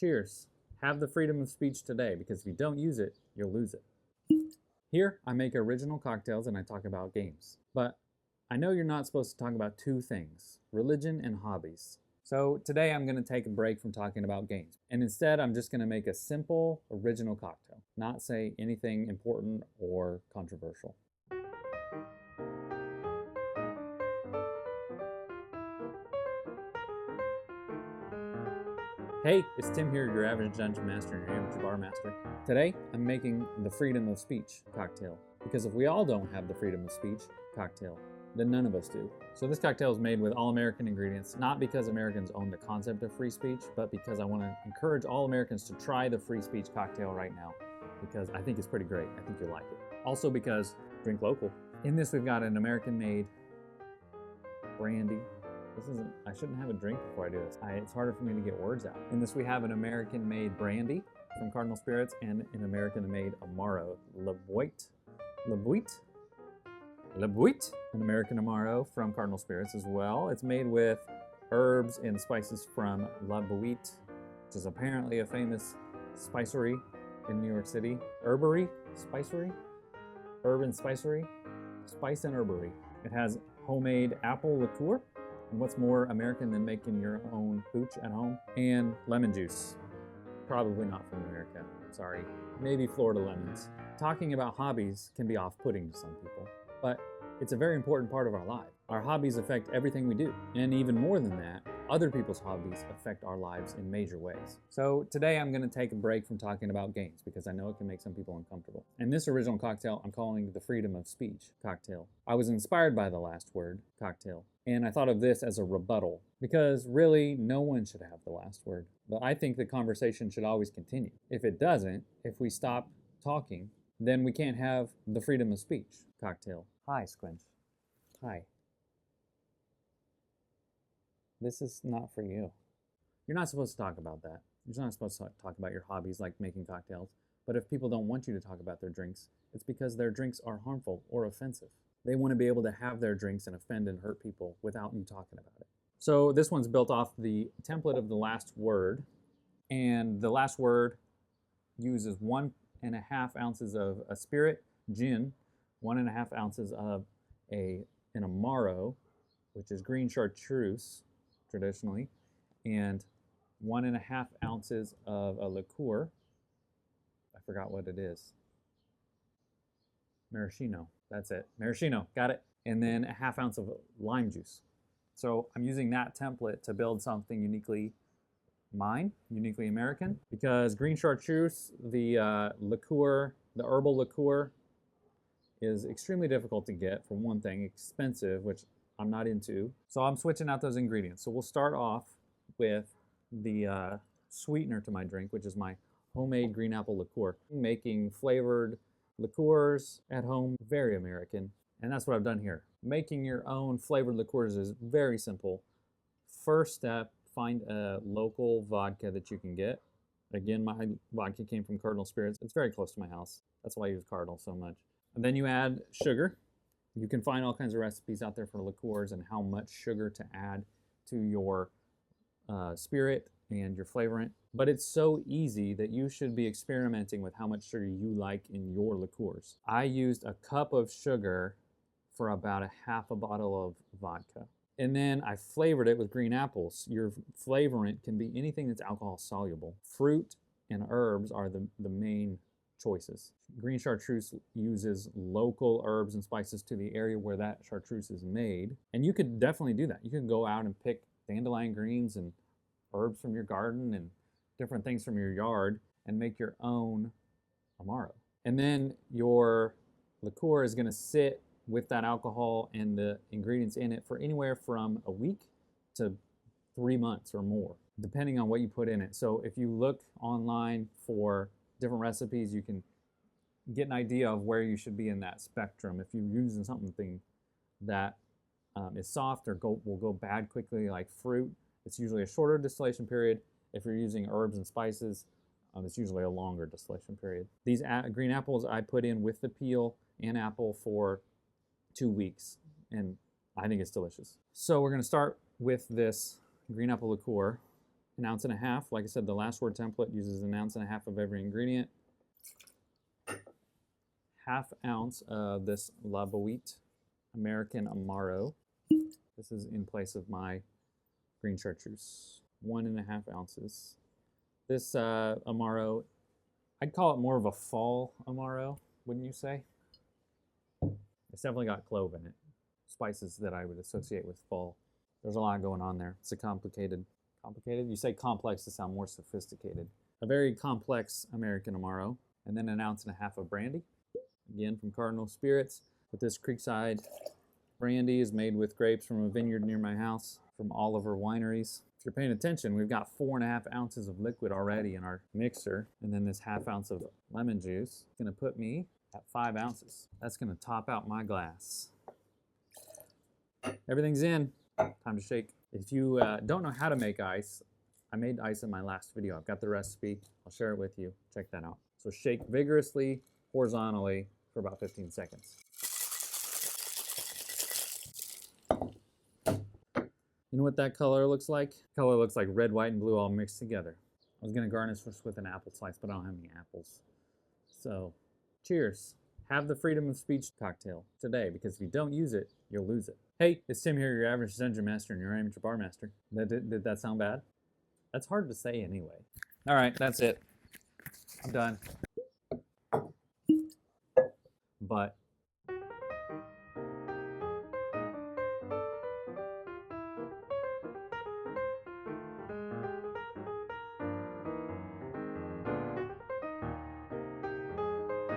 Cheers. Have the freedom of speech today, because if you don't use it, you'll lose it. Here, I make original cocktails and I talk about games. But I know you're not supposed to talk about two things, religion and hobbies. So today I'm going to take a break from talking about games. And instead, I'm just going to make a simple, original cocktail, not say anything important or controversial. Hey, it's Tim here, your average dungeon master and your amateur bar master. Today, I'm making the freedom of speech cocktail. Because if we all don't have the freedom of speech cocktail, then none of us do. So this cocktail is made with all American ingredients, not because Americans own the concept of free speech, but because I want to encourage all Americans to try the free speech cocktail right now, because I think it's pretty great. I think you'll like it. Also because drink local. In this, we've got an American-made Brandy. I shouldn't have a drink before I do this. It's harder for me to get words out. In this, we have an American-made Brandy from Cardinal Spirits and an American-made Amaro. An American Amaro from Cardinal Spirits as well. It's made with herbs and spices from La Boite, which is apparently a famous spicery in New York City. Herbery? Spicery? Urban spicery? Spice and herbery. It has homemade apple liqueur. And what's more American than making your own hooch at home? And lemon juice. Probably not from America, sorry. Maybe Florida lemons. Talking about hobbies can be off-putting to some people, but it's a very important part of our life. Our hobbies affect everything we do. And even more than that, other people's hobbies affect our lives in major ways. So today I'm going to take a break from talking about games because I know it can make some people uncomfortable. And this original cocktail I'm calling the freedom of speech cocktail. I was inspired by the last word, cocktail. And I thought of this as a rebuttal, because really no one should have the last word. But I think the conversation should always continue. If it doesn't, if we stop talking, then we can't have the freedom of speech cocktail. Hi, Squinch. Hi. This is not for you. You're not supposed to talk about that. You're not supposed to talk about your hobbies like making cocktails. But if people don't want you to talk about their drinks, it's because their drinks are harmful or offensive. They want to be able to have their drinks and offend and hurt people without you talking about it. So this one's built off the template of the last word. And the last word uses 1.5 ounces of a spirit, gin, 1.5 ounces of an Amaro, which is green chartreuse traditionally, and 1.5 ounces of a liqueur. I forgot what it is. Maraschino. That's it. Maraschino. Got it. And then 1/2 ounce of lime juice. So I'm using that template to build something uniquely mine, uniquely American, because green chartreuse, the liqueur, the herbal liqueur, is extremely difficult to get, for one thing, expensive, which I'm not into. So I'm switching out those ingredients. So we'll start off with the sweetener to my drink, which is my homemade green apple liqueur. Making flavored liqueurs at home, very American, and that's what I've done here. Making your own flavored liqueurs is very simple. First step, find a local vodka that you can get. Again, my vodka came from Cardinal Spirits. It's very close to my house. That's why I use Cardinal so much. And then you add sugar. You can find all kinds of recipes out there for liqueurs and how much sugar to add to your spirit and your flavorant. But it's so easy that you should be experimenting with how much sugar you like in your liqueurs. I used a cup of sugar for about 1/2 bottle of vodka. And then I flavored it with green apples. Your flavorant can be anything that's alcohol soluble. Fruit and herbs are the main choices. Green chartreuse uses local herbs and spices to the area where that chartreuse is made. And you could definitely do that. You can go out and pick dandelion greens and herbs from your garden and different things from your yard and make your own Amaro. And then your liqueur is going to sit with that alcohol and the ingredients in it for anywhere from a week to 3 months or more, depending on what you put in it. So if you look online for different recipes, you can get an idea of where you should be in that spectrum. If you're using something that is soft or will go bad quickly, like fruit, it's usually a shorter distillation period. If you're using herbs and spices, it's usually a longer distillation period. These green apples I put in with the peel and apple for 2 weeks, and I think it's delicious. So we're going to start with this green apple liqueur, an ounce and a half. Like I said, the last word template uses an ounce and a half of every ingredient. Half ounce of this La Boite American Amaro. This is in place of my green chartreuse. 1.5 ounces. This Amaro, I'd call it more of a fall Amaro, wouldn't you say? It's definitely got clove in it. Spices that I would associate with fall. There's a lot going on there. It's a complicated? You say complex to sound more sophisticated. A very complex American Amaro. And then an ounce and a half of brandy. Again, from Cardinal Spirits. But this Creekside brandy is made with grapes from a vineyard near my house, from Oliver Wineries. If you're paying attention, we've got 4.5 ounces of liquid already in our mixer. And then this half ounce of lemon juice. It's gonna put me at 5 ounces. That's gonna top out my glass. Everything's in. Time to shake. If you don't know how to make ice, I made ice in my last video. I've got the recipe. I'll share it with you. Check that out. So shake vigorously, horizontally for about 15 seconds. You know what that color looks like? Color looks like red, white, and blue all mixed together. I was gonna garnish this with an apple slice, but I don't have any apples. So, cheers. Have the freedom of speech cocktail today, because if you don't use it, you'll lose it. Hey, it's Tim here, your average dungeon master and your amateur bar master. Did that sound bad? That's hard to say anyway. All right, that's it. I'm done. But